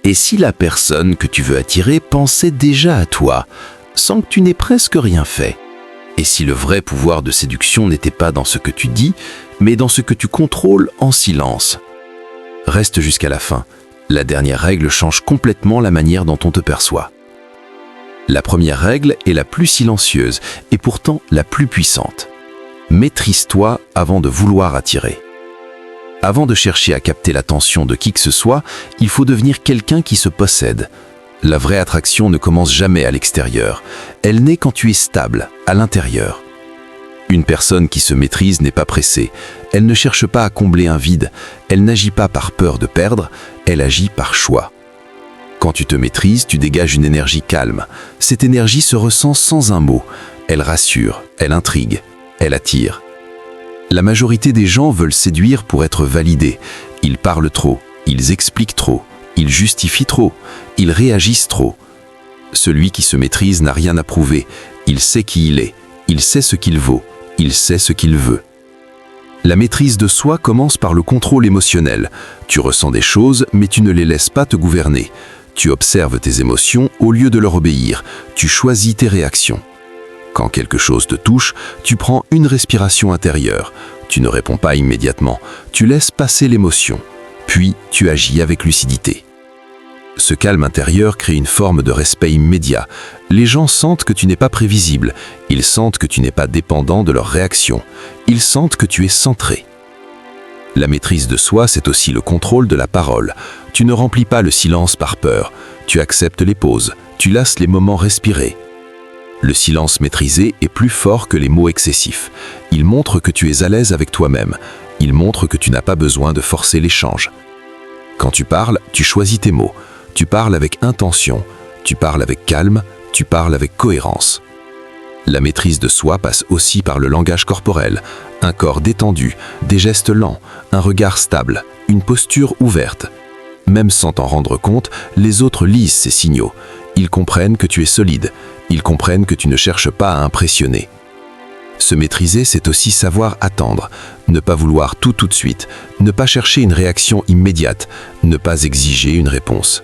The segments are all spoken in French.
Et si la personne que tu veux attirer pensait déjà à toi, sans que tu n'aies presque rien fait? Et si le vrai pouvoir de séduction n'était pas dans ce que tu dis, mais dans ce que tu contrôles en silence? Reste jusqu'à la fin. La dernière règle change complètement la manière dont on te perçoit. La première règle est la plus silencieuse et pourtant la plus puissante. Maîtrise-toi avant de vouloir attirer. Avant de chercher à capter l'attention de qui que ce soit, il faut devenir quelqu'un qui se possède. La vraie attraction ne commence jamais à l'extérieur. Elle naît quand tu es stable, à l'intérieur. Une personne qui se maîtrise n'est pas pressée. Elle ne cherche pas à combler un vide. Elle n'agit pas par peur de perdre, elle agit par choix. Quand tu te maîtrises, tu dégages une énergie calme. Cette énergie se ressent sans un mot. Elle rassure, elle intrigue, elle attire. La majorité des gens veulent séduire pour être validés. Ils parlent trop, ils expliquent trop, ils justifient trop, ils réagissent trop. Celui qui se maîtrise n'a rien à prouver. Il sait qui il est, il sait ce qu'il vaut, il sait ce qu'il veut. La maîtrise de soi commence par le contrôle émotionnel. Tu ressens des choses, mais tu ne les laisses pas te gouverner. Tu observes tes émotions au lieu de leur obéir. Tu choisis tes réactions. Quand quelque chose te touche, tu prends une respiration intérieure. Tu ne réponds pas immédiatement. Tu laisses passer l'émotion. Puis, tu agis avec lucidité. Ce calme intérieur crée une forme de respect immédiat. Les gens sentent que tu n'es pas prévisible. Ils sentent que tu n'es pas dépendant de leurs réactions. Ils sentent que tu es centré. La maîtrise de soi, c'est aussi le contrôle de la parole. Tu ne remplis pas le silence par peur. Tu acceptes les pauses. Tu laisses les moments respirer. Le silence maîtrisé est plus fort que les mots excessifs. Il montre que tu es à l'aise avec toi-même. Il montre que tu n'as pas besoin de forcer l'échange. Quand tu parles, tu choisis tes mots. Tu parles avec intention. Tu parles avec calme. Tu parles avec cohérence. La maîtrise de soi passe aussi par le langage corporel. Un corps détendu, des gestes lents, un regard stable, une posture ouverte. Même sans t'en rendre compte, les autres lisent ces signaux. Ils comprennent que tu es solide. Ils comprennent que tu ne cherches pas à impressionner. Se maîtriser, c'est aussi savoir attendre, ne pas vouloir tout de suite, ne pas chercher une réaction immédiate, ne pas exiger une réponse.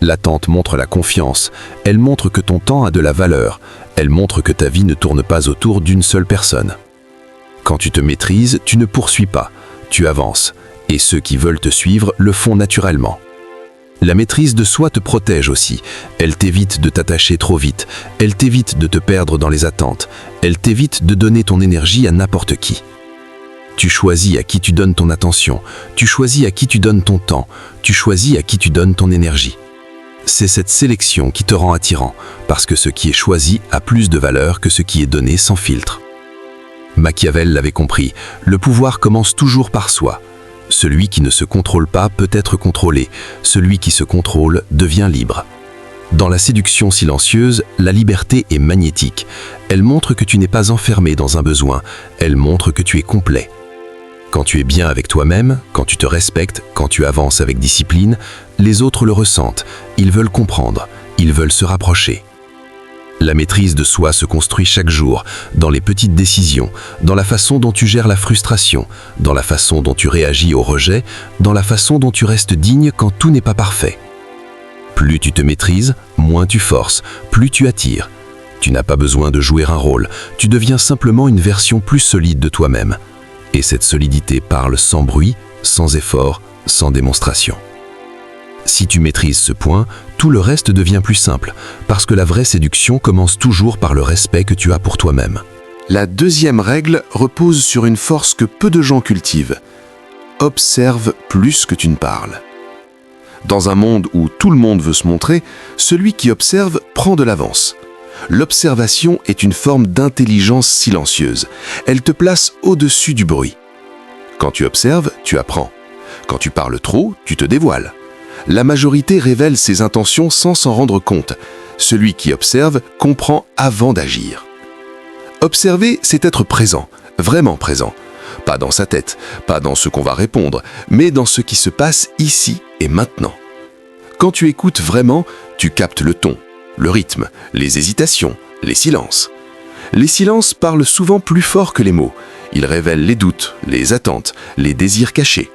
L'attente montre la confiance, elle montre que ton temps a de la valeur, elle montre que ta vie ne tourne pas autour d'une seule personne. Quand tu te maîtrises, tu ne poursuis pas, tu avances, et ceux qui veulent te suivre le font naturellement. La maîtrise de soi te protège aussi. Elle t'évite de t'attacher trop vite. Elle t'évite de te perdre dans les attentes. Elle t'évite de donner ton énergie à n'importe qui. Tu choisis à qui tu donnes ton attention. Tu choisis à qui tu donnes ton temps. Tu choisis à qui tu donnes ton énergie. C'est cette sélection qui te rend attirant, parce que ce qui est choisi a plus de valeur que ce qui est donné sans filtre. Machiavel l'avait compris, le pouvoir commence toujours par soi. Celui qui ne se contrôle pas peut être contrôlé. Celui qui se contrôle devient libre. Dans la séduction silencieuse, la liberté est magnétique. Elle montre que tu n'es pas enfermé dans un besoin. Elle montre que tu es complet. Quand tu es bien avec toi-même, quand tu te respectes, quand tu avances avec discipline, les autres le ressentent. Ils veulent comprendre. Ils veulent se rapprocher. La maîtrise de soi se construit chaque jour, dans les petites décisions, dans la façon dont tu gères la frustration, dans la façon dont tu réagis au rejet, dans la façon dont tu restes digne quand tout n'est pas parfait. Plus tu te maîtrises, moins tu forces, plus tu attires. Tu n'as pas besoin de jouer un rôle, tu deviens simplement une version plus solide de toi-même. Et cette solidité parle sans bruit, sans effort, sans démonstration. Si tu maîtrises ce point, tout le reste devient plus simple, parce que la vraie séduction commence toujours par le respect que tu as pour toi-même. La deuxième règle repose sur une force que peu de gens cultivent. Observe plus que tu ne parles. Dans un monde où tout le monde veut se montrer, celui qui observe prend de l'avance. L'observation est une forme d'intelligence silencieuse. Elle te place au-dessus du bruit. Quand tu observes, tu apprends. Quand tu parles trop, tu te dévoiles. La majorité révèle ses intentions sans s'en rendre compte. Celui qui observe comprend avant d'agir. Observer, c'est être présent, vraiment présent. Pas dans sa tête, pas dans ce qu'on va répondre, mais dans ce qui se passe ici et maintenant. Quand tu écoutes vraiment, tu captes le ton, le rythme, les hésitations, les silences. Les silences parlent souvent plus fort que les mots. Ils révèlent les doutes, les attentes, les désirs cachés.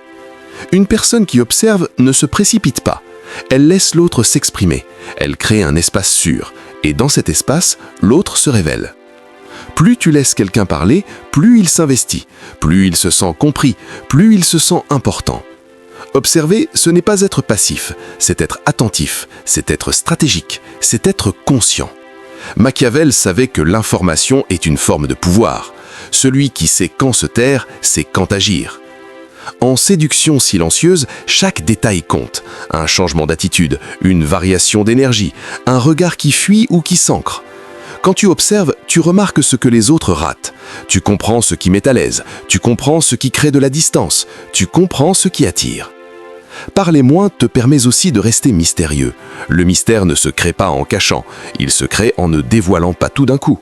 Une personne qui observe ne se précipite pas. Elle laisse l'autre s'exprimer, elle crée un espace sûr, et dans cet espace, l'autre se révèle. Plus tu laisses quelqu'un parler, plus il s'investit, plus il se sent compris, plus il se sent important. Observer, ce n'est pas être passif, c'est être attentif, c'est être stratégique, c'est être conscient. Machiavel savait que l'information est une forme de pouvoir. Celui qui sait quand se taire, sait quand agir. En séduction silencieuse, chaque détail compte. Un changement d'attitude, une variation d'énergie, un regard qui fuit ou qui s'ancre. Quand tu observes, tu remarques ce que les autres ratent. Tu comprends ce qui met à l'aise, tu comprends ce qui crée de la distance, tu comprends ce qui attire. Parler moins te permet aussi de rester mystérieux. Le mystère ne se crée pas en cachant, il se crée en ne dévoilant pas tout d'un coup.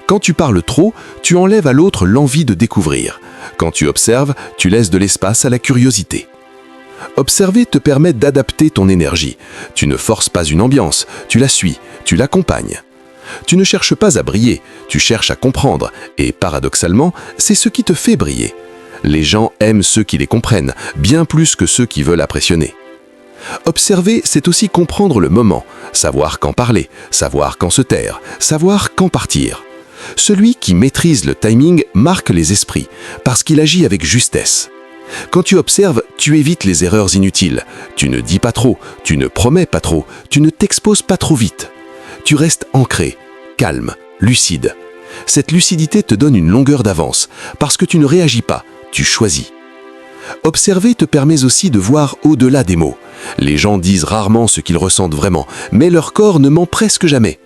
Quand tu parles trop, tu enlèves à l'autre l'envie de découvrir. Quand tu observes, tu laisses de l'espace à la curiosité. Observer te permet d'adapter ton énergie. Tu ne forces pas une ambiance, tu la suis, tu l'accompagnes. Tu ne cherches pas à briller, tu cherches à comprendre, et paradoxalement, c'est ce qui te fait briller. Les gens aiment ceux qui les comprennent, bien plus que ceux qui veulent impressionner. Observer, c'est aussi comprendre le moment, savoir quand parler, savoir quand se taire, savoir quand partir. Celui qui maîtrise le timing marque les esprits, parce qu'il agit avec justesse. Quand tu observes, tu évites les erreurs inutiles. Tu ne dis pas trop, tu ne promets pas trop, tu ne t'exposes pas trop vite. Tu restes ancré, calme, lucide. Cette lucidité te donne une longueur d'avance, parce que tu ne réagis pas, tu choisis. Observer te permet aussi de voir au-delà des mots. Les gens disent rarement ce qu'ils ressentent vraiment, mais leur corps ne ment presque jamais.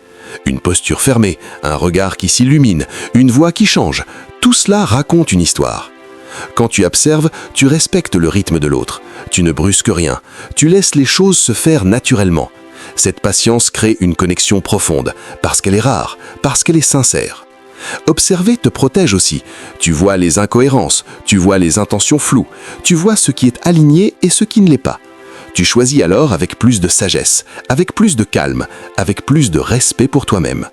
Une posture fermée, un regard qui s'illumine, une voix qui change, tout cela raconte une histoire. Quand tu observes, tu respectes le rythme de l'autre. Tu ne brusques rien, tu laisses les choses se faire naturellement. Cette patience crée une connexion profonde, parce qu'elle est rare, parce qu'elle est sincère. Observer te protège aussi. Tu vois les incohérences, tu vois les intentions floues, tu vois ce qui est aligné et ce qui ne l'est pas. Tu choisis alors avec plus de sagesse, avec plus de calme, avec plus de respect pour toi-même.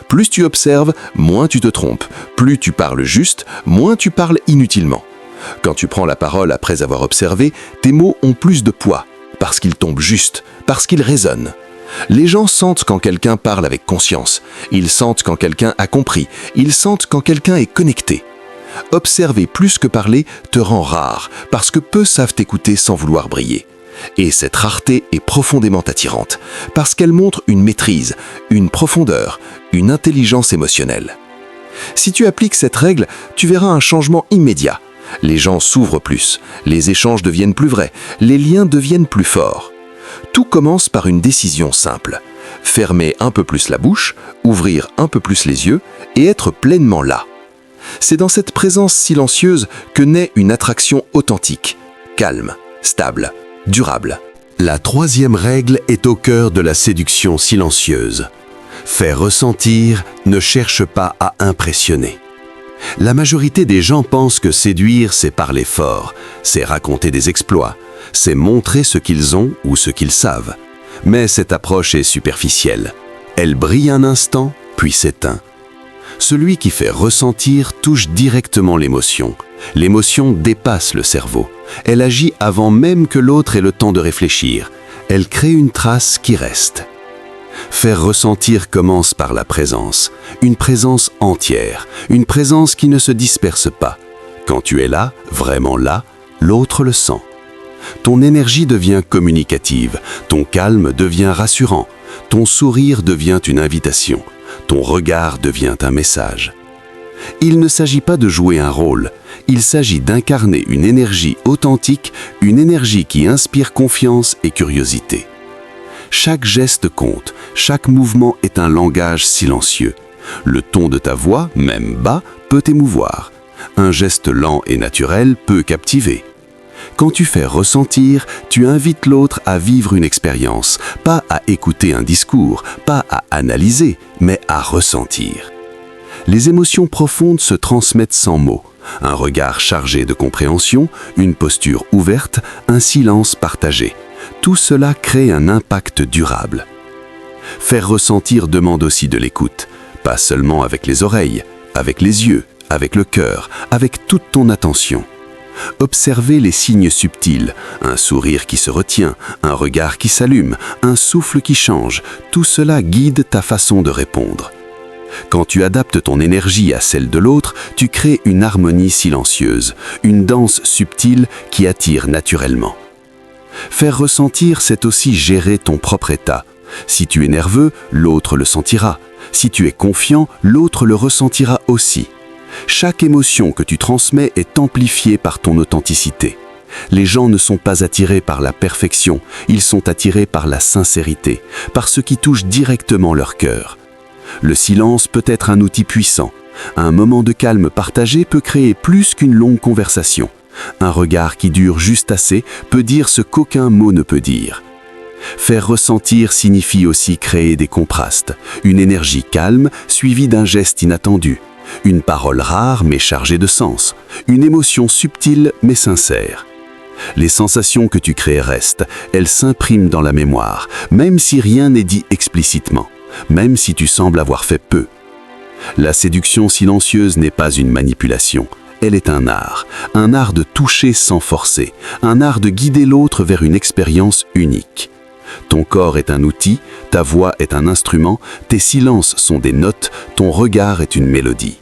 Plus tu observes, moins tu te trompes. Plus tu parles juste, moins tu parles inutilement. Quand tu prends la parole après avoir observé, tes mots ont plus de poids, parce qu'ils tombent juste, parce qu'ils résonnent. Les gens sentent quand quelqu'un parle avec conscience, ils sentent quand quelqu'un a compris, ils sentent quand quelqu'un est connecté. Observer plus que parler te rend rare, parce que peu savent écouter sans vouloir briller. Et cette rareté est profondément attirante, parce qu'elle montre une maîtrise, une profondeur, une intelligence émotionnelle. Si tu appliques cette règle, tu verras un changement immédiat. Les gens s'ouvrent plus, les échanges deviennent plus vrais, les liens deviennent plus forts. Tout commence par une décision simple. Fermer un peu plus la bouche, ouvrir un peu plus les yeux et être pleinement là. C'est dans cette présence silencieuse que naît une attraction authentique, calme, stable, durable. La troisième règle est au cœur de la séduction silencieuse. Faire ressentir, ne cherche pas à impressionner. La majorité des gens pensent que séduire, c'est parler fort, c'est raconter des exploits, c'est montrer ce qu'ils ont ou ce qu'ils savent. Mais cette approche est superficielle. Elle brille un instant, puis s'éteint. Celui qui fait ressentir touche directement l'émotion. L'émotion dépasse le cerveau. Elle agit avant même que l'autre ait le temps de réfléchir. Elle crée une trace qui reste. Faire ressentir commence par la présence. Une présence entière. Une présence qui ne se disperse pas. Quand tu es là, vraiment là, l'autre le sent. Ton énergie devient communicative. Ton calme devient rassurant. Ton sourire devient une invitation. Ton regard devient un message. Il ne s'agit pas de jouer un rôle. Il s'agit d'incarner une énergie authentique, une énergie qui inspire confiance et curiosité. Chaque geste compte, chaque mouvement est un langage silencieux. Le ton de ta voix, même bas, peut émouvoir. Un geste lent et naturel peut captiver. Quand tu fais ressentir, tu invites l'autre à vivre une expérience, pas à écouter un discours, pas à analyser, mais à ressentir. Les émotions profondes se transmettent sans mots. Un regard chargé de compréhension, une posture ouverte, un silence partagé. Tout cela crée un impact durable. Faire ressentir demande aussi de l'écoute, pas seulement avec les oreilles, avec les yeux, avec le cœur, avec toute ton attention. Observez les signes subtils, un sourire qui se retient, un regard qui s'allume, un souffle qui change, tout cela guide ta façon de répondre. Quand tu adaptes ton énergie à celle de l'autre, tu crées une harmonie silencieuse, une danse subtile qui attire naturellement. Faire ressentir, c'est aussi gérer ton propre état. Si tu es nerveux, l'autre le sentira. Si tu es confiant, l'autre le ressentira aussi. Chaque émotion que tu transmets est amplifiée par ton authenticité. Les gens ne sont pas attirés par la perfection, ils sont attirés par la sincérité, par ce qui touche directement leur cœur. Le silence peut être un outil puissant. Un moment de calme partagé peut créer plus qu'une longue conversation. Un regard qui dure juste assez peut dire ce qu'aucun mot ne peut dire. Faire ressentir signifie aussi créer des contrastes, une énergie calme suivie d'un geste inattendu, une parole rare mais chargée de sens, une émotion subtile mais sincère. Les sensations que tu crées restent, elles s'impriment dans la mémoire, même si rien n'est dit explicitement, même si tu sembles avoir fait peu. La séduction silencieuse n'est pas une manipulation, elle est un art de toucher sans forcer, un art de guider l'autre vers une expérience unique. Ton corps est un outil, ta voix est un instrument, tes silences sont des notes, ton regard est une mélodie.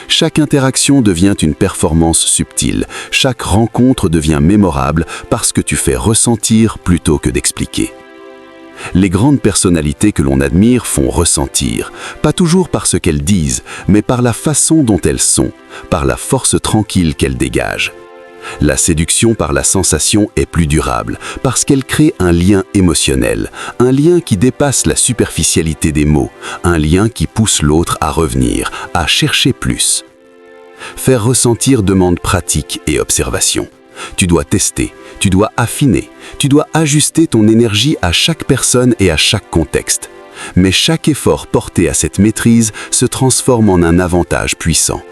Chaque interaction devient une performance subtile, chaque rencontre devient mémorable parce que tu fais ressentir plutôt que d'expliquer. Les grandes personnalités que l'on admire font ressentir, pas toujours par ce qu'elles disent, mais par la façon dont elles sont, par la force tranquille qu'elles dégagent. La séduction par la sensation est plus durable parce qu'elle crée un lien émotionnel, un lien qui dépasse la superficialité des mots, un lien qui pousse l'autre à revenir, à chercher plus. Faire ressentir demande pratique et observation. Tu dois tester, tu dois affiner, tu dois ajuster ton énergie à chaque personne et à chaque contexte. Mais chaque effort porté à cette maîtrise se transforme en un avantage puissant.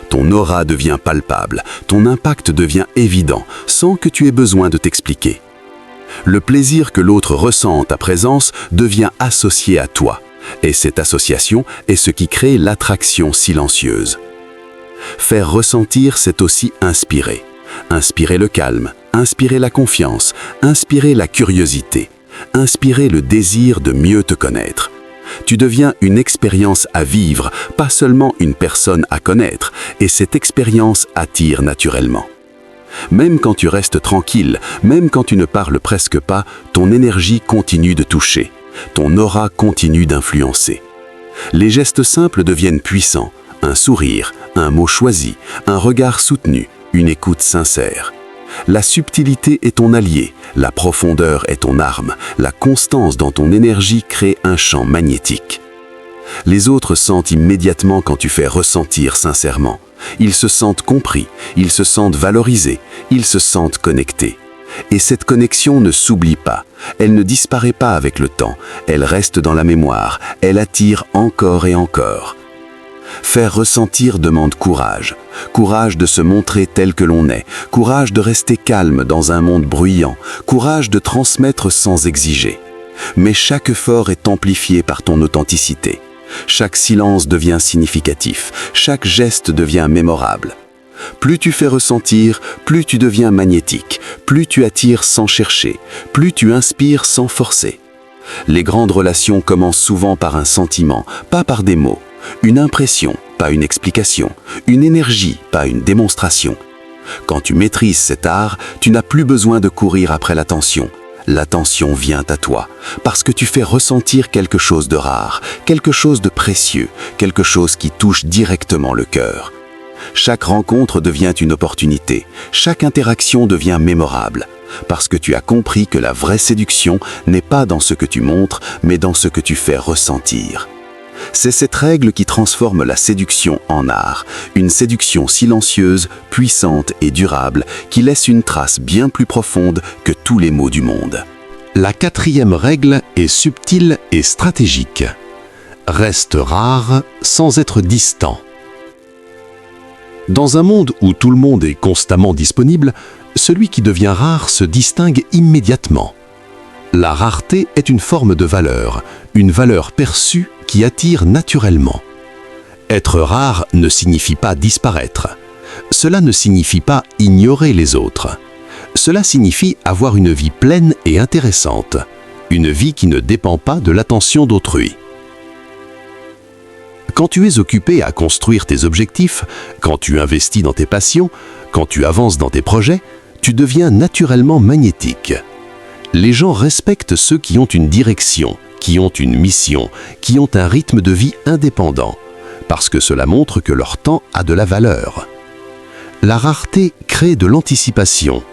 Ton aura devient palpable, ton impact devient évident, sans que tu aies besoin de t'expliquer. Le plaisir que l'autre ressent en ta présence devient associé à toi, et cette association est ce qui crée l'attraction silencieuse. Faire ressentir, c'est aussi inspirer. Inspirer le calme, inspirer la confiance, inspirer la curiosité, inspirer le désir de mieux te connaître. Tu deviens une expérience à vivre, pas seulement une personne à connaître, et cette expérience attire naturellement. Même quand tu restes tranquille, même quand tu ne parles presque pas, ton énergie continue de toucher, ton aura continue d'influencer. Les gestes simples deviennent puissants, un sourire, un mot choisi, un regard soutenu, une écoute sincère. La subtilité est ton allié, la profondeur est ton arme, la constance dans ton énergie crée un champ magnétique. Les autres sentent immédiatement quand tu fais ressentir sincèrement. Ils se sentent compris, ils se sentent valorisés, ils se sentent connectés. Et cette connexion ne s'oublie pas, elle ne disparaît pas avec le temps, elle reste dans la mémoire, elle attire encore et encore. Faire ressentir demande courage. Courage de se montrer tel que l'on est. Courage de rester calme dans un monde bruyant. Courage de transmettre sans exiger. Mais chaque effort est amplifié par ton authenticité. Chaque silence devient significatif. Chaque geste devient mémorable. Plus tu fais ressentir, plus tu deviens magnétique. Plus tu attires sans chercher. Plus tu inspires sans forcer. Les grandes relations commencent souvent par un sentiment, pas par des mots. Une impression, pas une explication. Une énergie, pas une démonstration. Quand tu maîtrises cet art, tu n'as plus besoin de courir après l'attention. L'attention vient à toi, parce que tu fais ressentir quelque chose de rare, quelque chose de précieux, quelque chose qui touche directement le cœur. Chaque rencontre devient une opportunité, chaque interaction devient mémorable, parce que tu as compris que la vraie séduction n'est pas dans ce que tu montres, mais dans ce que tu fais ressentir. C'est cette règle qui transforme la séduction en art, une séduction silencieuse, puissante et durable qui laisse une trace bien plus profonde que tous les mots du monde. La quatrième règle est subtile et stratégique. Reste rare sans être distant. Dans un monde où tout le monde est constamment disponible, celui qui devient rare se distingue immédiatement. La rareté est une forme de valeur, une valeur perçue qui attire naturellement. Être rare ne signifie pas disparaître. Cela ne signifie pas ignorer les autres. Cela signifie avoir une vie pleine et intéressante, une vie qui ne dépend pas de l'attention d'autrui. Quand tu es occupé à construire tes objectifs, quand tu investis dans tes passions, quand tu avances dans tes projets, tu deviens naturellement magnétique. Les gens respectent ceux qui ont une direction, qui ont une mission, qui ont un rythme de vie indépendant, parce que cela montre que leur temps a de la valeur. La rareté crée de l'anticipation.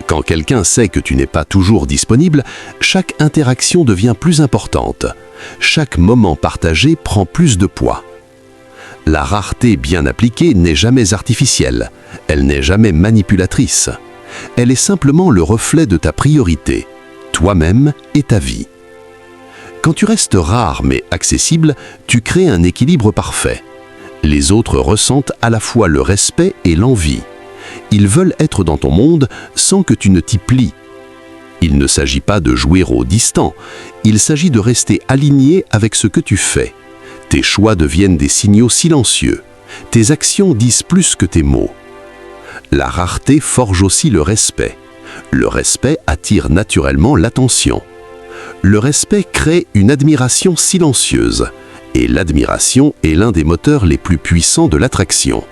Quand quelqu'un sait que tu n'es pas toujours disponible, chaque interaction devient plus importante. Chaque moment partagé prend plus de poids. La rareté bien appliquée n'est jamais artificielle, elle n'est jamais manipulatrice. Elle est simplement le reflet de ta priorité, toi-même et ta vie. Quand tu restes rare mais accessible, tu crées un équilibre parfait. Les autres ressentent à la fois le respect et l'envie. Ils veulent être dans ton monde sans que tu ne t'y plies. Il ne s'agit pas de jouer au distant, il s'agit de rester aligné avec ce que tu fais. Tes choix deviennent des signaux silencieux. Tes actions disent plus que tes mots. La rareté forge aussi le respect. Le respect attire naturellement l'attention. Le respect crée une admiration silencieuse. Et l'admiration est l'un des moteurs les plus puissants de l'attraction.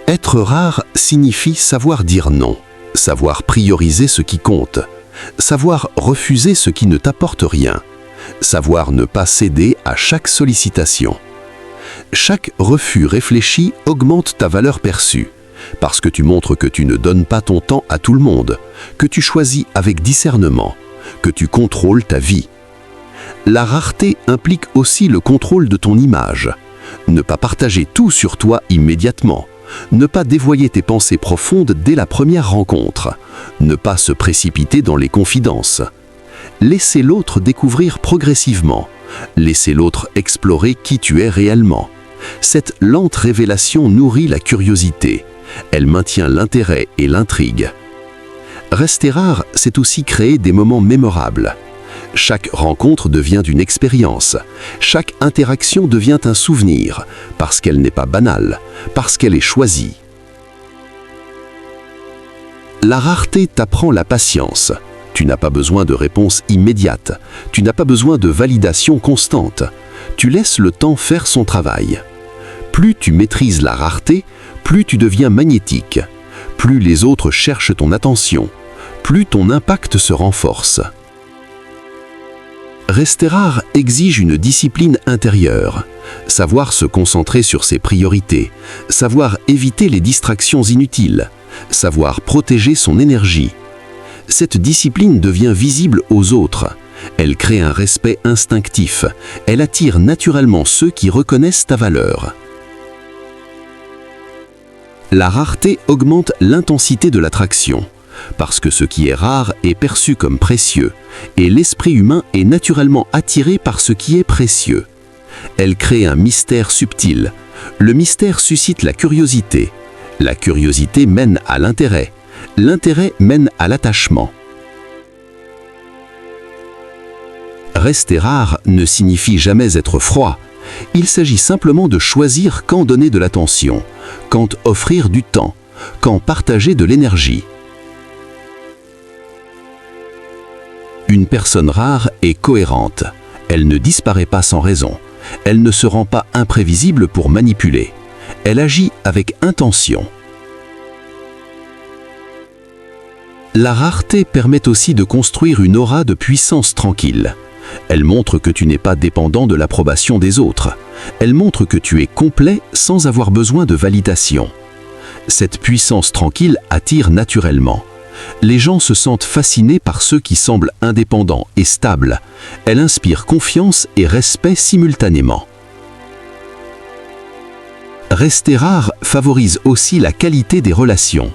Être rare signifie savoir dire non, savoir prioriser ce qui compte, savoir refuser ce qui ne t'apporte rien, savoir ne pas céder à chaque sollicitation. Chaque refus réfléchi augmente ta valeur perçue, parce que tu montres que tu ne donnes pas ton temps à tout le monde, que tu choisis avec discernement, que tu contrôles ta vie. La rareté implique aussi le contrôle de ton image. Ne pas partager tout sur toi immédiatement. Ne pas dévoyer tes pensées profondes dès la première rencontre. Ne pas se précipiter dans les confidences. Laissez l'autre découvrir progressivement. Laissez l'autre explorer qui tu es réellement. Cette lente révélation nourrit la curiosité. Elle maintient l'intérêt et l'intrigue. Rester rare, c'est aussi créer des moments mémorables. Chaque rencontre devient une expérience. Chaque interaction devient un souvenir, parce qu'elle n'est pas banale, parce qu'elle est choisie. La rareté t'apprend la patience. Tu n'as pas besoin de réponse immédiate. Tu n'as pas besoin de validation constante. Tu laisses le temps faire son travail. Plus tu maîtrises la rareté, plus tu deviens magnétique. Plus les autres cherchent ton attention. Plus ton impact se renforce. Rester rare exige une discipline intérieure, savoir se concentrer sur ses priorités, savoir éviter les distractions inutiles, savoir protéger son énergie. Cette discipline devient visible aux autres. Elle crée un respect instinctif. Elle attire naturellement ceux qui reconnaissent ta valeur. La rareté augmente l'intensité de l'attraction. Parce que ce qui est rare est perçu comme précieux, et l'esprit humain est naturellement attiré par ce qui est précieux. Elle crée un mystère subtil. Le mystère suscite la curiosité. La curiosité mène à l'intérêt. L'intérêt mène à l'attachement. Rester rare ne signifie jamais être froid. Il s'agit simplement de choisir quand donner de l'attention, quand offrir du temps, quand partager de l'énergie. Une personne rare est cohérente. Elle ne disparaît pas sans raison. Elle ne se rend pas imprévisible pour manipuler. Elle agit avec intention. La rareté permet aussi de construire une aura de puissance tranquille. Elle montre que tu n'es pas dépendant de l'approbation des autres. Elle montre que tu es complet sans avoir besoin de validation. Cette puissance tranquille attire naturellement. Les gens se sentent fascinés par ceux qui semblent indépendants et stables. Elle inspire confiance et respect simultanément. Rester rare favorise aussi la qualité des relations.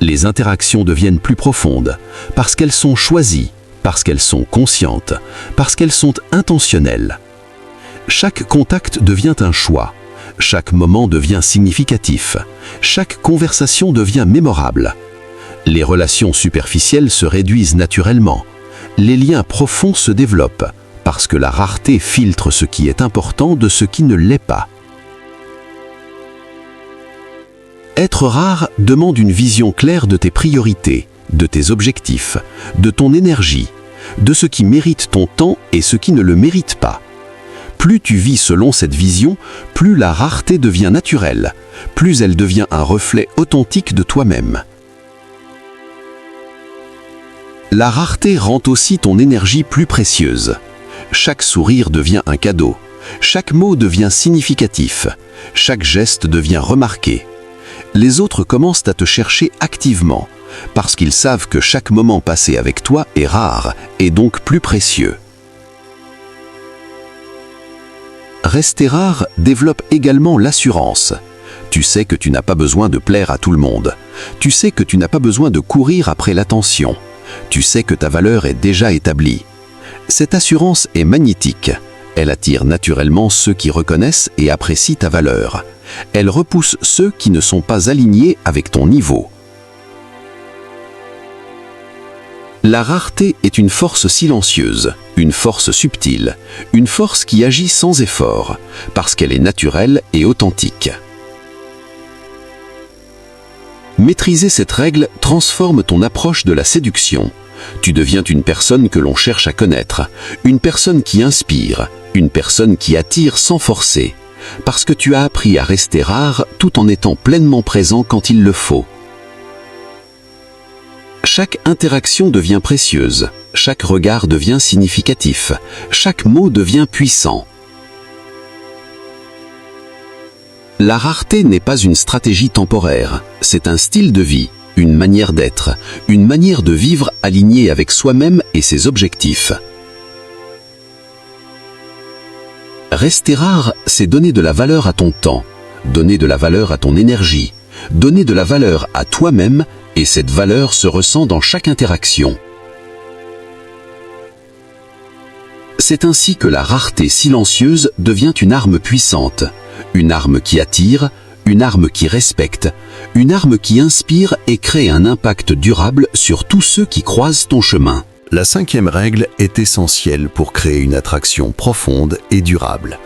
Les interactions deviennent plus profondes, parce qu'elles sont choisies, parce qu'elles sont conscientes, parce qu'elles sont intentionnelles. Chaque contact devient un choix. Chaque moment devient significatif. Chaque conversation devient mémorable. Les relations superficielles se réduisent naturellement. Les liens profonds se développent, parce que la rareté filtre ce qui est important de ce qui ne l'est pas. Être rare demande une vision claire de tes priorités, de tes objectifs, de ton énergie, de ce qui mérite ton temps et ce qui ne le mérite pas. Plus tu vis selon cette vision, plus la rareté devient naturelle, plus elle devient un reflet authentique de toi-même. La rareté rend aussi ton énergie plus précieuse. Chaque sourire devient un cadeau, chaque mot devient significatif, chaque geste devient remarqué. Les autres commencent à te chercher activement, parce qu'ils savent que chaque moment passé avec toi est rare et donc plus précieux. Rester rare développe également l'assurance. Tu sais que tu n'as pas besoin de plaire à tout le monde. Tu sais que tu n'as pas besoin de courir après l'attention. Tu sais que ta valeur est déjà établie. Cette assurance est magnétique. Elle attire naturellement ceux qui reconnaissent et apprécient ta valeur. Elle repousse ceux qui ne sont pas alignés avec ton niveau. La rareté est une force silencieuse, une force subtile, une force qui agit sans effort, parce qu'elle est naturelle et authentique. Maîtriser cette règle transforme ton approche de la séduction. Tu deviens une personne que l'on cherche à connaître, une personne qui inspire, une personne qui attire sans forcer, parce que tu as appris à rester rare tout en étant pleinement présent quand il le faut. Chaque interaction devient précieuse, chaque regard devient significatif, chaque mot devient puissant. La rareté n'est pas une stratégie temporaire, c'est un style de vie, une manière d'être, une manière de vivre alignée avec soi-même et ses objectifs. Rester rare, c'est donner de la valeur à ton temps, donner de la valeur à ton énergie, donner de la valeur à toi-même, et cette valeur se ressent dans chaque interaction. C'est ainsi que la rareté silencieuse devient une arme puissante, une arme qui attire, une arme qui respecte, une arme qui inspire et crée un impact durable sur tous ceux qui croisent ton chemin. La 5e règle est essentielle pour créer une attraction profonde et durable.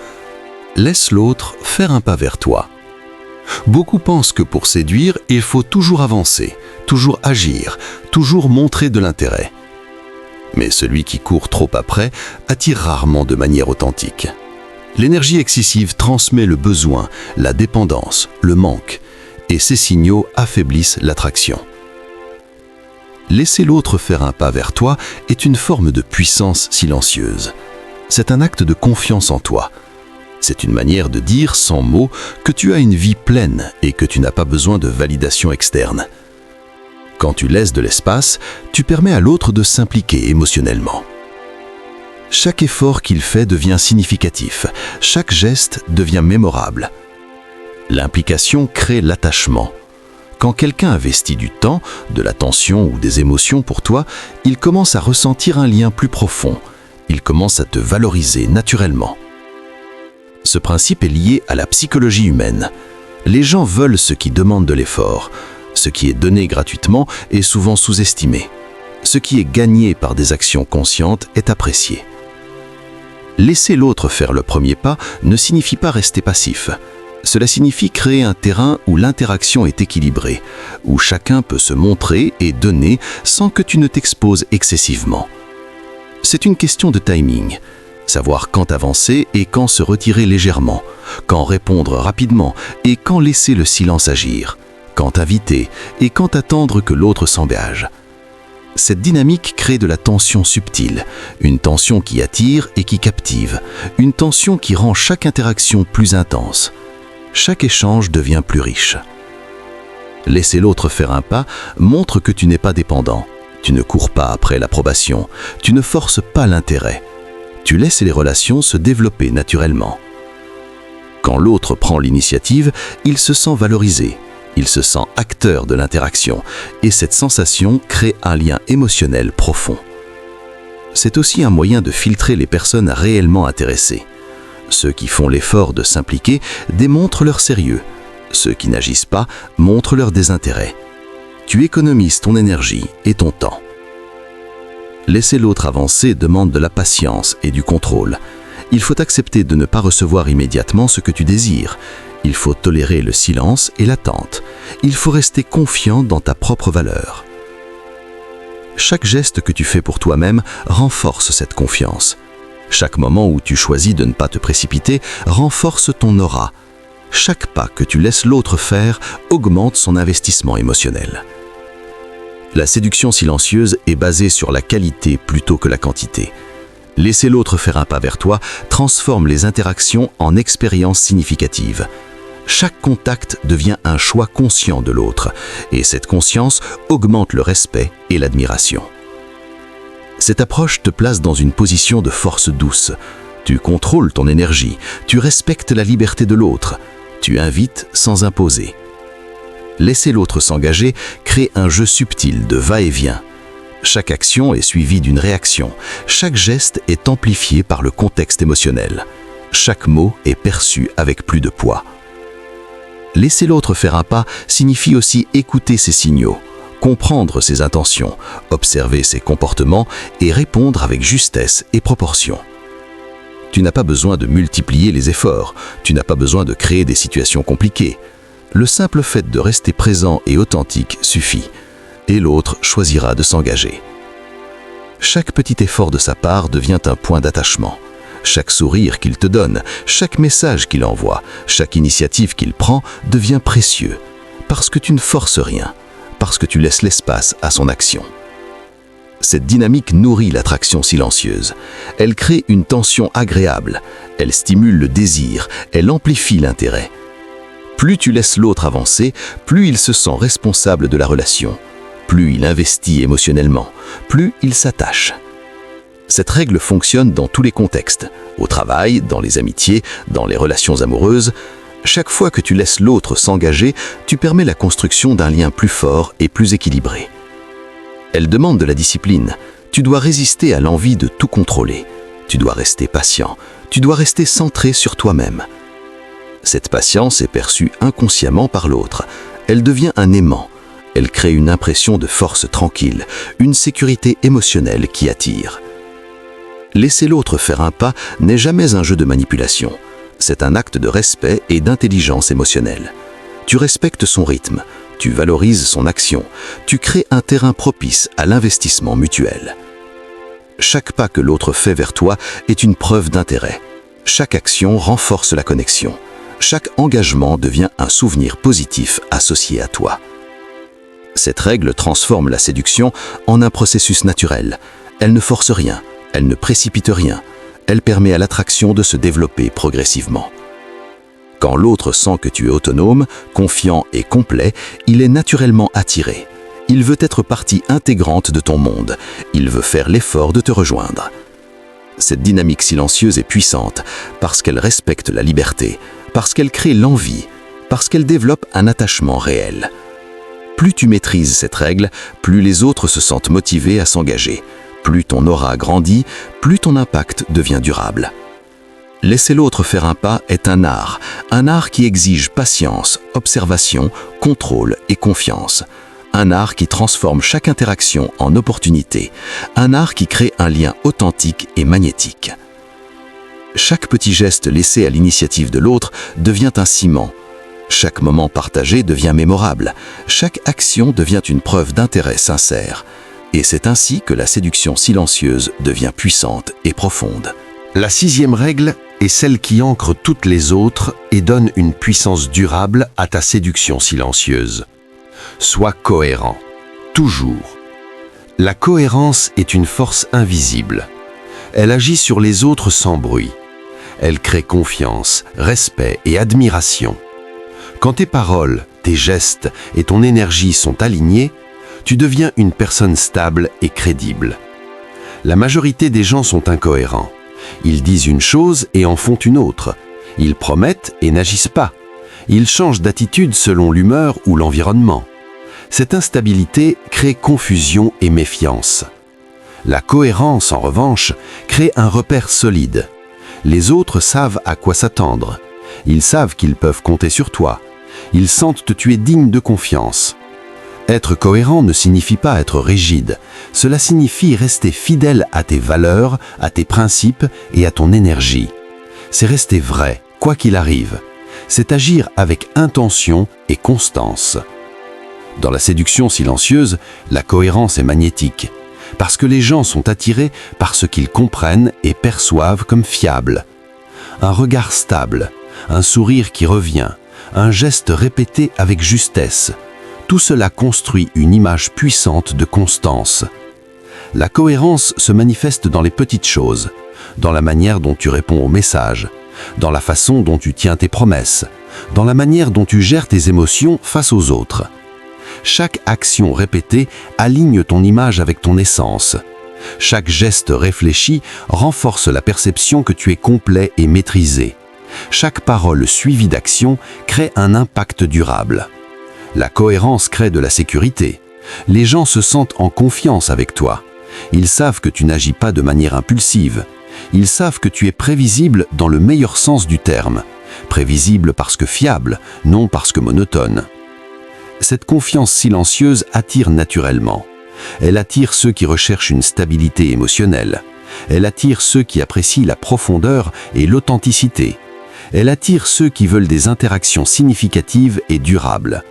Laisse l'autre faire un pas vers toi. Beaucoup pensent que pour séduire, il faut toujours avancer, toujours agir, toujours montrer de l'intérêt. Mais celui qui court trop après attire rarement de manière authentique. L'énergie excessive transmet le besoin, la dépendance, le manque, et ces signaux affaiblissent l'attraction. Laisser l'autre faire un pas vers toi est une forme de puissance silencieuse. C'est un acte de confiance en toi. C'est une manière de dire sans mots que tu as une vie pleine et que tu n'as pas besoin de validation externe. Quand tu laisses de l'espace, tu permets à l'autre de s'impliquer émotionnellement. Chaque effort qu'il fait devient significatif, chaque geste devient mémorable. L'implication crée l'attachement. Quand quelqu'un investit du temps, de l'attention ou des émotions pour toi, il commence à ressentir un lien plus profond. Il commence à te valoriser naturellement. Ce principe est lié à la psychologie humaine. Les gens veulent ce qui demande de l'effort. Ce qui est donné gratuitement est souvent sous-estimé. Ce qui est gagné par des actions conscientes est apprécié. Laisser l'autre faire le premier pas ne signifie pas rester passif. Cela signifie créer un terrain où l'interaction est équilibrée, où chacun peut se montrer et donner sans que tu ne t'exposes excessivement. C'est une question de timing. Savoir quand avancer et quand se retirer légèrement, quand répondre rapidement et quand laisser le silence agir, quand inviter et quand attendre que l'autre s'engage. Cette dynamique crée de la tension subtile, une tension qui attire et qui captive, une tension qui rend chaque interaction plus intense. Chaque échange devient plus riche. Laisser l'autre faire un pas montre que tu n'es pas dépendant. Tu ne cours pas après l'approbation, tu ne forces pas l'intérêt. Tu laisses les relations se développer naturellement. Quand l'autre prend l'initiative, il se sent valorisé. Il se sent acteur de l'interaction et cette sensation crée un lien émotionnel profond. C'est aussi un moyen de filtrer les personnes réellement intéressées. Ceux qui font l'effort de s'impliquer démontrent leur sérieux. Ceux qui n'agissent pas montrent leur désintérêt. Tu économises ton énergie et ton temps. Laisser l'autre avancer demande de la patience et du contrôle. Il faut accepter de ne pas recevoir immédiatement ce que tu désires. Il faut tolérer le silence et l'attente. Il faut rester confiant dans ta propre valeur. Chaque geste que tu fais pour toi-même renforce cette confiance. Chaque moment où tu choisis de ne pas te précipiter renforce ton aura. Chaque pas que tu laisses l'autre faire augmente son investissement émotionnel. La séduction silencieuse est basée sur la qualité plutôt que la quantité. Laisser l'autre faire un pas vers toi transforme les interactions en expériences significatives. Chaque contact devient un choix conscient de l'autre, et cette conscience augmente le respect et l'admiration. Cette approche te place dans une position de force douce. Tu contrôles ton énergie, tu respectes la liberté de l'autre, tu invites sans imposer. Laisser l'autre s'engager crée un jeu subtil de va-et-vient. Chaque action est suivie d'une réaction, chaque geste est amplifié par le contexte émotionnel. Chaque mot est perçu avec plus de poids. Laisser l'autre faire un pas signifie aussi écouter ses signaux, comprendre ses intentions, observer ses comportements et répondre avec justesse et proportion. Tu n'as pas besoin de multiplier les efforts, tu n'as pas besoin de créer des situations compliquées. Le simple fait de rester présent et authentique suffit, et l'autre choisira de s'engager. Chaque petit effort de sa part devient un point d'attachement. Chaque sourire qu'il te donne, chaque message qu'il envoie, chaque initiative qu'il prend devient précieux, parce que tu ne forces rien, parce que tu laisses l'espace à son action. Cette dynamique nourrit l'attraction silencieuse. Elle crée une tension agréable, elle stimule le désir, elle amplifie l'intérêt. Plus tu laisses l'autre avancer, plus il se sent responsable de la relation, plus il investit émotionnellement, plus il s'attache. Cette règle fonctionne dans tous les contextes, au travail, dans les amitiés, dans les relations amoureuses. Chaque fois que tu laisses l'autre s'engager, tu permets la construction d'un lien plus fort et plus équilibré. Elle demande de la discipline. Tu dois résister à l'envie de tout contrôler. Tu dois rester patient. Tu dois rester centré sur toi-même. Cette patience est perçue inconsciemment par l'autre. Elle devient un aimant. Elle crée une impression de force tranquille, une sécurité émotionnelle qui attire. Laisser l'autre faire un pas n'est jamais un jeu de manipulation. C'est un acte de respect et d'intelligence émotionnelle. Tu respectes son rythme, tu valorises son action, tu crées un terrain propice à l'investissement mutuel. Chaque pas que l'autre fait vers toi est une preuve d'intérêt. Chaque action renforce la connexion. Chaque engagement devient un souvenir positif associé à toi. Cette règle transforme la séduction en un processus naturel. Elle ne force rien. Elle ne précipite rien, elle permet à l'attraction de se développer progressivement. Quand l'autre sent que tu es autonome, confiant et complet, il est naturellement attiré. Il veut être partie intégrante de ton monde, il veut faire l'effort de te rejoindre. Cette dynamique silencieuse est puissante parce qu'elle respecte la liberté, parce qu'elle crée l'envie, parce qu'elle développe un attachement réel. Plus tu maîtrises cette règle, plus les autres se sentent motivés à s'engager. Plus ton aura grandit, plus ton impact devient durable. Laisser l'autre faire un pas est un art qui exige patience, observation, contrôle et confiance. Un art qui transforme chaque interaction en opportunité, un art qui crée un lien authentique et magnétique. Chaque petit geste laissé à l'initiative de l'autre devient un ciment. Chaque moment partagé devient mémorable, chaque action devient une preuve d'intérêt sincère. Et c'est ainsi que la séduction silencieuse devient puissante et profonde. La 6e règle est celle qui ancre toutes les autres et donne une puissance durable à ta séduction silencieuse. Sois cohérent, toujours. La cohérence est une force invisible. Elle agit sur les autres sans bruit. Elle crée confiance, respect et admiration. Quand tes paroles, tes gestes et ton énergie sont alignés, tu deviens une personne stable et crédible. La majorité des gens sont incohérents. Ils disent une chose et en font une autre. Ils promettent et n'agissent pas. Ils changent d'attitude selon l'humeur ou l'environnement. Cette instabilité crée confusion et méfiance. La cohérence, en revanche, crée un repère solide. Les autres savent à quoi s'attendre. Ils savent qu'ils peuvent compter sur toi. Ils sentent que tu es digne de confiance. Être cohérent ne signifie pas être rigide. Cela signifie rester fidèle à tes valeurs, à tes principes et à ton énergie. C'est rester vrai, quoi qu'il arrive. C'est agir avec intention et constance. Dans la séduction silencieuse, la cohérence est magnétique, parce que les gens sont attirés par ce qu'ils comprennent et perçoivent comme fiable. Un regard stable, un sourire qui revient, un geste répété avec justesse, tout cela construit une image puissante de constance. La cohérence se manifeste dans les petites choses, dans la manière dont tu réponds aux messages, dans la façon dont tu tiens tes promesses, dans la manière dont tu gères tes émotions face aux autres. Chaque action répétée aligne ton image avec ton essence. Chaque geste réfléchi renforce la perception que tu es complet et maîtrisé. Chaque parole suivie d'action crée un impact durable. La cohérence crée de la sécurité. Les gens se sentent en confiance avec toi. Ils savent que tu n'agis pas de manière impulsive. Ils savent que tu es prévisible dans le meilleur sens du terme. Prévisible parce que fiable, non parce que monotone. Cette confiance silencieuse attire naturellement. Elle attire ceux qui recherchent une stabilité émotionnelle. Elle attire ceux qui apprécient la profondeur et l'authenticité. Elle attire ceux qui veulent des interactions significatives et durables.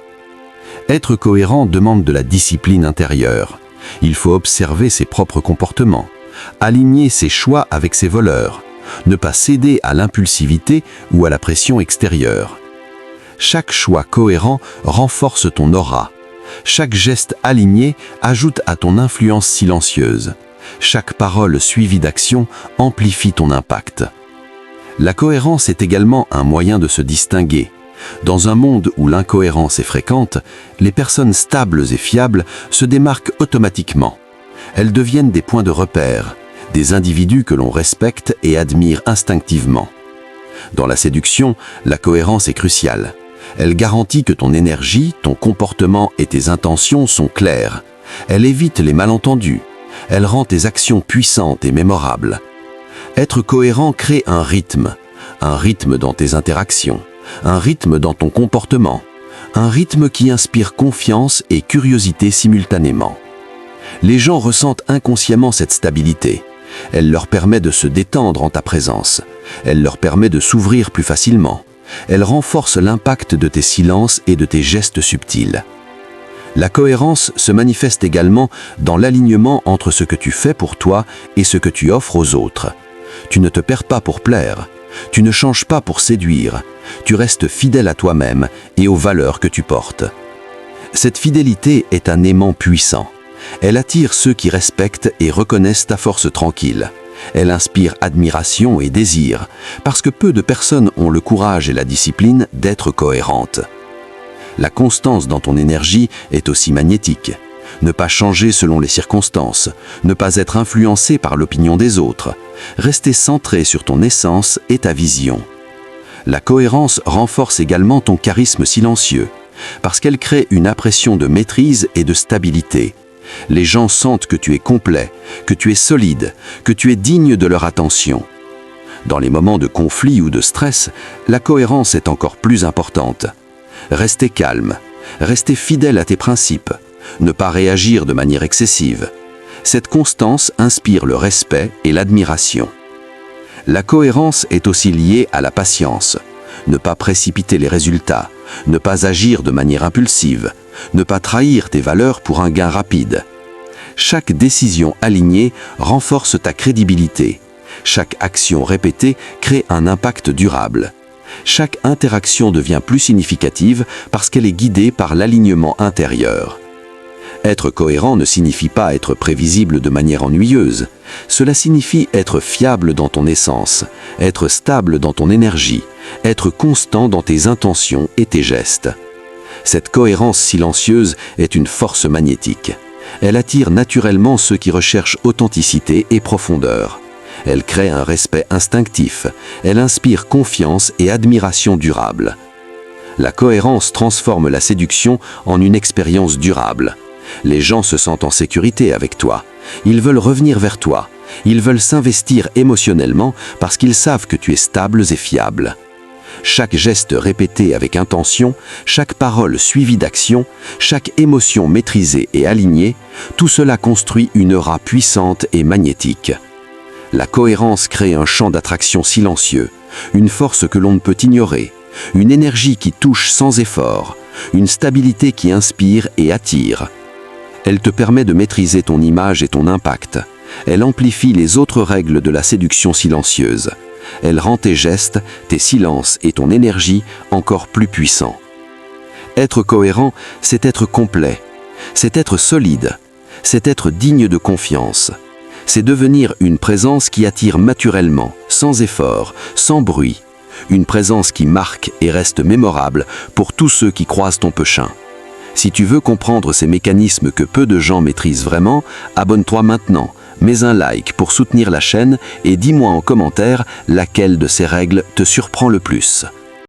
Être cohérent demande de la discipline intérieure. Il faut observer ses propres comportements, aligner ses choix avec ses valeurs, ne pas céder à l'impulsivité ou à la pression extérieure. Chaque choix cohérent renforce ton aura. Chaque geste aligné ajoute à ton influence silencieuse. Chaque parole suivie d'action amplifie ton impact. La cohérence est également un moyen de se distinguer. Dans un monde où l'incohérence est fréquente, les personnes stables et fiables se démarquent automatiquement. Elles deviennent des points de repère, des individus que l'on respecte et admire instinctivement. Dans la séduction, la cohérence est cruciale. Elle garantit que ton énergie, ton comportement et tes intentions sont clairs. Elle évite les malentendus. Elle rend tes actions puissantes et mémorables. Être cohérent crée un rythme dans tes interactions, un rythme dans ton comportement, un rythme qui inspire confiance et curiosité simultanément. Les gens ressentent inconsciemment cette stabilité. Elle leur permet de se détendre en ta présence. Elle leur permet de s'ouvrir plus facilement. Elle renforce l'impact de tes silences et de tes gestes subtils. La cohérence se manifeste également dans l'alignement entre ce que tu fais pour toi et ce que tu offres aux autres. Tu ne te perds pas pour plaire. Tu ne changes pas pour séduire. Tu restes fidèle à toi-même et aux valeurs que tu portes. Cette fidélité est un aimant puissant. Elle attire ceux qui respectent et reconnaissent ta force tranquille. Elle inspire admiration et désir, parce que peu de personnes ont le courage et la discipline d'être cohérentes. La constance dans ton énergie est aussi magnétique. Ne pas changer selon les circonstances, ne pas être influencé par l'opinion des autres, rester centré sur ton essence et ta vision. La cohérence renforce également ton charisme silencieux, parce qu'elle crée une impression de maîtrise et de stabilité. Les gens sentent que tu es complet, que tu es solide, que tu es digne de leur attention. Dans les moments de conflit ou de stress, la cohérence est encore plus importante. Restez calme, restez fidèle à tes principes, ne pas réagir de manière excessive. Cette constance inspire le respect et l'admiration. La cohérence est aussi liée à la patience. Ne pas précipiter les résultats, ne pas agir de manière impulsive, ne pas trahir tes valeurs pour un gain rapide. Chaque décision alignée renforce ta crédibilité. Chaque action répétée crée un impact durable. Chaque interaction devient plus significative parce qu'elle est guidée par l'alignement intérieur. Être cohérent ne signifie pas être prévisible de manière ennuyeuse. Cela signifie être fiable dans ton essence, être stable dans ton énergie, être constant dans tes intentions et tes gestes. Cette cohérence silencieuse est une force magnétique. Elle attire naturellement ceux qui recherchent authenticité et profondeur. Elle crée un respect instinctif. Elle inspire confiance et admiration durable. La cohérence transforme la séduction en une expérience durable. Les gens se sentent en sécurité avec toi. Ils veulent revenir vers toi. Ils veulent s'investir émotionnellement parce qu'ils savent que tu es stable et fiable. Chaque geste répété avec intention, chaque parole suivie d'action, chaque émotion maîtrisée et alignée, tout cela construit une aura puissante et magnétique. La cohérence crée un champ d'attraction silencieux, une force que l'on ne peut ignorer, Une énergie qui touche sans effort, une stabilité qui inspire et attire. Elle te permet de maîtriser ton image et ton impact. Elle amplifie les autres règles de la séduction silencieuse. Elle rend tes gestes, tes silences et ton énergie encore plus puissants. Être cohérent, c'est être complet, c'est être solide, c'est être digne de confiance. C'est devenir une présence qui attire naturellement, sans effort, sans bruit. Une présence qui marque et reste mémorable pour tous ceux qui croisent ton pechin. Si tu veux comprendre ces mécanismes que peu de gens maîtrisent vraiment, abonne-toi maintenant, mets un like pour soutenir la chaîne et dis-moi en commentaire laquelle de ces règles te surprend le plus.